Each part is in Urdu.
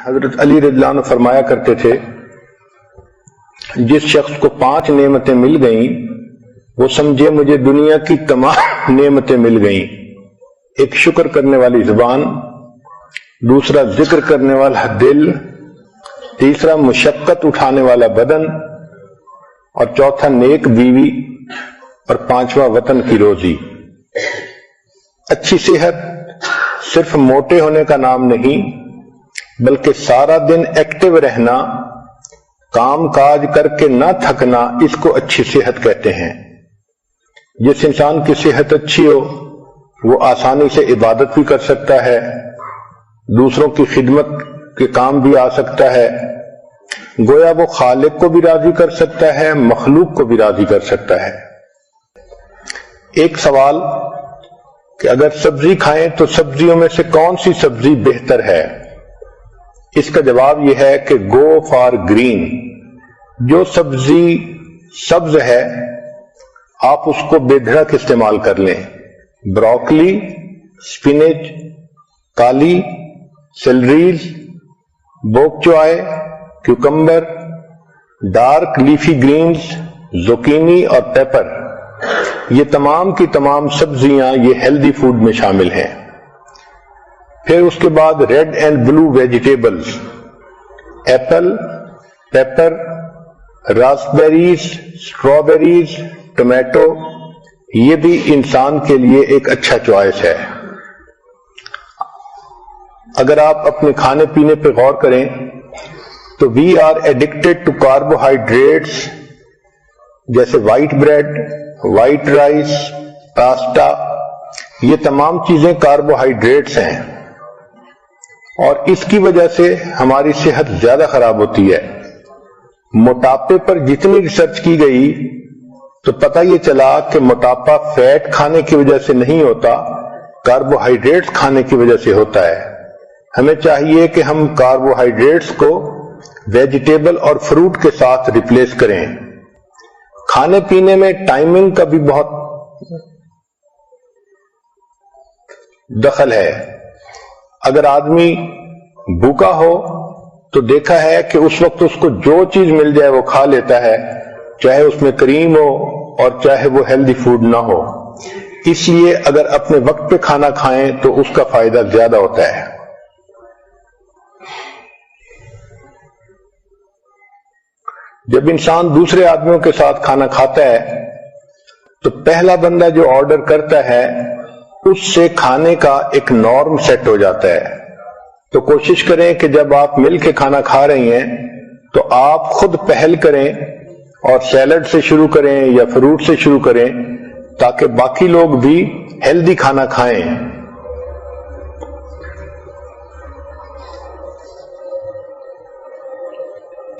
حضرت علی رضی اللہ عنہ فرمایا کرتے تھے جس شخص کو 5 نعمتیں مل گئیں وہ سمجھے مجھے دنیا کی تمام نعمتیں مل گئیں. ایک شکر کرنے والی زبان، دوسرا ذکر کرنے والا دل، تیسرا مشقت اٹھانے والا بدن، اور چوتھا نیک بیوی، اور 5واں وطن کی روزی. اچھی صحت صرف موٹے ہونے کا نام نہیں بلکہ سارا دن ایکٹیو رہنا، کام کاج کر کے نہ تھکنا، اس کو اچھی صحت کہتے ہیں. جس انسان کی صحت اچھی ہو وہ آسانی سے عبادت بھی کر سکتا ہے، دوسروں کی خدمت کے کام بھی آ سکتا ہے، گویا وہ خالق کو بھی راضی کر سکتا ہے، مخلوق کو بھی راضی کر سکتا ہے. ایک سوال کہ اگر سبزی کھائیں تو سبزیوں میں سے کون سی سبزی بہتر ہے؟ اس کا جواب یہ ہے کہ گو فار گرین. جو سبزی سبز ہے آپ اس کو بے دھڑک استعمال کر لیں. بروکلی، سپینچ، کالی، سیلریز، بوک چوائے، کیوکمبر، ڈارک لیفی گرینز، زوکینی اور پیپر، یہ تمام کی تمام سبزیاں یہ ہیلدی فوڈ میں شامل ہیں. پھر اس کے بعد red and blue vegetables, apple, pepper, raspberries, strawberries, tomato, یہ بھی انسان کے لیے ایک اچھا چوائس ہے. اگر آپ اپنے کھانے پینے پہ غور کریں تو we are addicted to carbohydrates, جیسے white bread, white rice, pasta, یہ تمام چیزیں کاربوہائیڈریٹس ہیں اور اس کی وجہ سے ہماری صحت زیادہ خراب ہوتی ہے. موٹاپے پر جتنی ریسرچ کی گئی تو پتہ یہ چلا کہ موٹاپا فیٹ کھانے کی وجہ سے نہیں ہوتا، کاربوہائیڈریٹس کھانے کی وجہ سے ہوتا ہے. ہمیں چاہیے کہ ہم کاربوہائیڈریٹس کو ویجیٹیبل اور فروٹ کے ساتھ ریپلیس کریں. کھانے پینے میں ٹائمنگ کا بھی بہت دخل ہے. اگر آدمی بھوکا ہو تو دیکھا ہے کہ اس وقت اس کو جو چیز مل جائے وہ کھا لیتا ہے، چاہے اس میں کریم ہو اور چاہے وہ ہیلدی فوڈ نہ ہو. اس لیے اگر اپنے وقت پہ کھانا کھائیں تو اس کا فائدہ زیادہ ہوتا ہے. جب انسان دوسرے آدمیوں کے ساتھ کھانا کھاتا ہے تو پہلا بندہ جو آرڈر کرتا ہے اس سے کھانے کا ایک نارم سیٹ ہو جاتا ہے. تو کوشش کریں کہ جب آپ مل کے کھانا کھا رہی ہیں تو آپ خود پہل کریں اور سیلڈ سے شروع کریں یا فروٹ سے شروع کریں تاکہ باقی لوگ بھی ہیلدی کھانا کھائیں.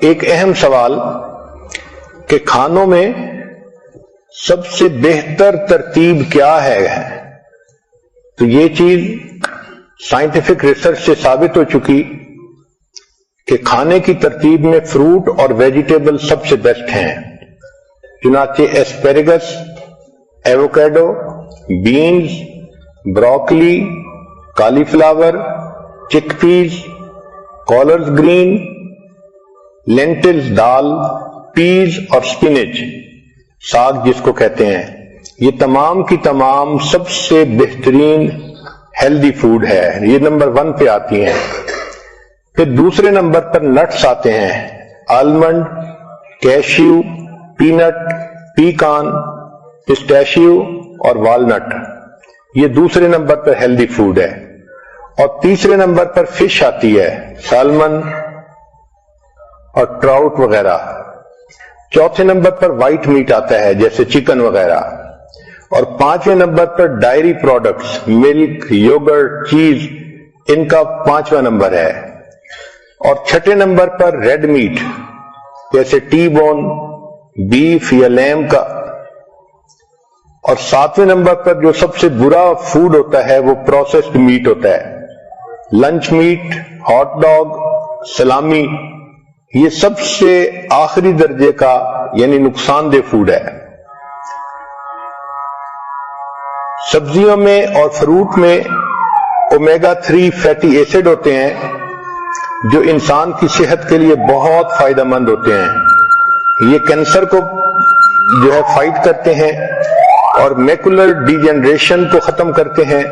ایک اہم سوال کہ کھانوں میں سب سے بہتر ترتیب کیا ہے، تو یہ چیز سائنٹیفک ریسرچ سے ثابت ہو چکی کہ کھانے کی ترتیب میں فروٹ اور ویجیٹیبل سب سے بیسٹ ہیں. چنانچہ ایسپیریگس، ایووکیڈو، بینز، بروکلی، کالی فلاور، چک پیز، کالرز گرین، لینٹلز دال، پیز اور سپینچ، ساگ جس کو کہتے ہیں، یہ تمام کی تمام سب سے بہترین ہیلدی فوڈ ہے. یہ نمبر 1 پہ آتی ہیں. پھر دوسرے نمبر پر نٹس آتے ہیں، آلمنڈ، کیشیو، پینٹ، پیکان، پسٹیشیو اور والنٹ، یہ دوسرے نمبر پر ہیلدی فوڈ ہے. اور تیسرے نمبر پر فش آتی ہے، سالمن اور ٹراؤٹ وغیرہ. چوتھے نمبر پر وائٹ میٹ آتا ہے جیسے چکن وغیرہ. اور 5ویں نمبر پر ڈائری پروڈکٹس، ملک، یوگرٹ، چیز، ان کا 5واں نمبر ہے. اور 6 نمبر پر ریڈ میٹ جیسے ٹی بون، بیف یا لیم کا. اور 7ویں نمبر پر جو سب سے برا فوڈ ہوتا ہے وہ پروسیسڈ میٹ ہوتا ہے، لنچ میٹ، ہاٹ ڈاگ، سلامی، یہ سب سے آخری درجے کا یعنی نقصان دہ فوڈ ہے. سبزیوں میں اور فروٹ میں اومیگا 3 فیٹی ایسڈ ہوتے ہیں جو انسان کی صحت کے لیے بہت فائدہ مند ہوتے ہیں. یہ کینسر کو جو ہے فائٹ کرتے ہیں اور میکولر ڈیجنریشن کو ختم کرتے ہیں,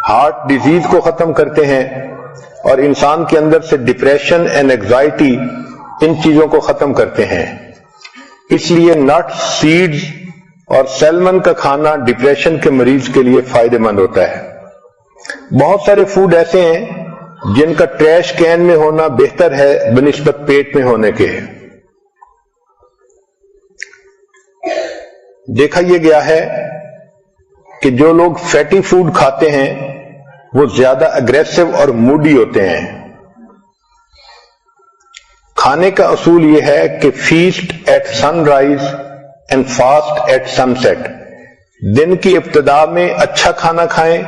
ہارٹ ڈیزیز کو ختم کرتے ہیں اور انسان کے اندر سے ڈپریشن اینڈ اینگزائٹی ان چیزوں کو ختم کرتے ہیں. اس لیے نٹس, سیڈز اور سیلمن کا کھانا ڈپریشن کے مریض کے لیے فائدہ مند ہوتا ہے. بہت سارے فوڈ ایسے ہیں جن کا ٹریش کین میں ہونا بہتر ہے بنسبت پیٹ میں ہونے کے. دیکھا یہ گیا ہے کہ جو لوگ فیٹی فوڈ کھاتے ہیں وہ زیادہ اگریسو اور موڈی ہوتے ہیں. کھانے کا اصول یہ ہے کہ feast at sunrise and fast at sunset. دن کی ابتدا میں اچھا کھانا کھائیں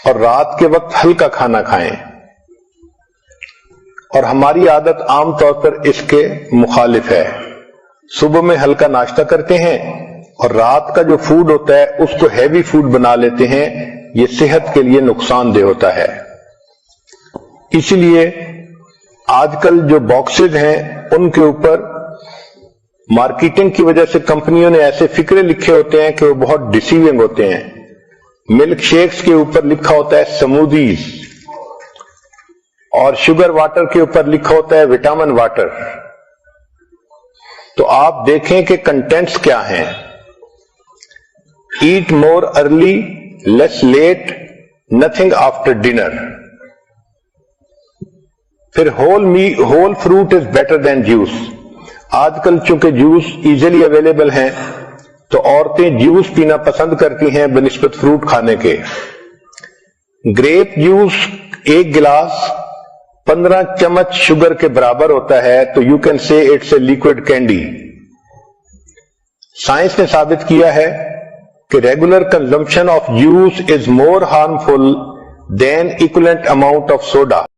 اور رات کے وقت ہلکا کھانا کھائیں. اور ہماری عادت عام طور پر اس کے مخالف ہے. صبح میں ہلکا ناشتہ کرتے ہیں اور رات کا جو فوڈ ہوتا ہے اس کو ہیوی فوڈ بنا لیتے ہیں. یہ صحت کے لیے نقصان دہ ہوتا ہے. اسی لیے آج کل جو باکسز ہیں ان کے اوپر مارکیٹنگ کی وجہ سے کمپنیوں نے ایسے فکرے لکھے ہوتے ہیں کہ وہ بہت ڈیسیونگ ہوتے ہیں. ملک شیکس کے اوپر لکھا ہوتا ہے سمودیز اور شوگر واٹر کے اوپر لکھا ہوتا ہے وٹامن واٹر. تو آپ دیکھیں کہ کنٹینٹس کیا ہیں. Eat more early, less late, nothing after dinner. پھر whole fruit is better than juice. آج کل چونکہ جوس ایزیلی اویلیبل ہیں تو عورتیں جوس پینا پسند کرتی ہیں بنسبت فروٹ کھانے کے. گریپ جوس ایک گلاس 15 چمچ شوگر کے برابر ہوتا ہے, تو you can say it's a liquid candy. Science نے ثابت کیا ہے کہ regular consumption of juice is more harmful than equivalent amount of soda.